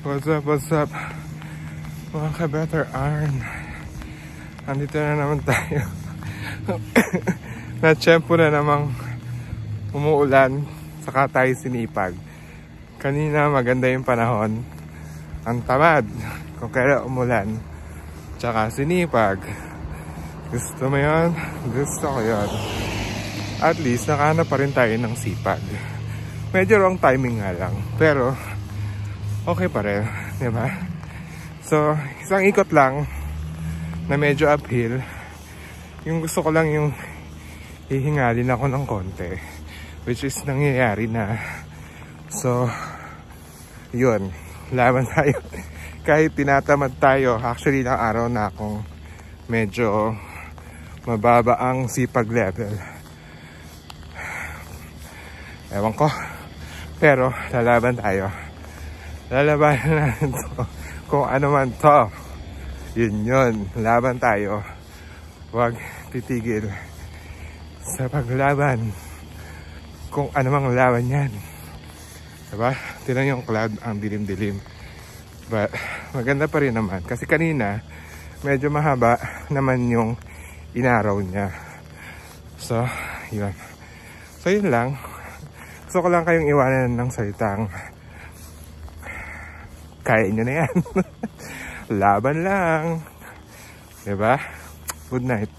What's up, what's up? Mga ka-better arm. Andito na naman tayo. Natsyempo na namang umuulan, saka tayo sinipag. Kanina maganda yung panahon. Ang tamad kung kailan umulan. Tsaka sinipag. Gusto mo yun? Gusto ko yun. At least nakahanap pa rin tayo ng sipag. Medyo wrong timing nga lang. Pero okay pa rin, diba? So, isang ikot lang na medyo uphill. Yung gusto ko lang yung hihingalin ako ng konti, which is nangyayari na. So, yun, laban tayo. Kahit tinatamad tayo, actually ng araw na akong medyo mababa ang sipag level. Ewan ko, pero lalaban tayo. Lalabanan natin to. Kung ano man to, yun, laban tayo. Huwag titigil sa paglaban. Kung ano mang laban yan. Diba? Tinan yung cloud, ang dilim-dilim. But maganda pa rin naman. Kasi kanina, medyo mahaba naman yung inaraw niya. So, yun. So, yun lang. Gusto ko lang kayong iwanan ng salitang kaya nyo na yan. Laban lang. Diba? Good night.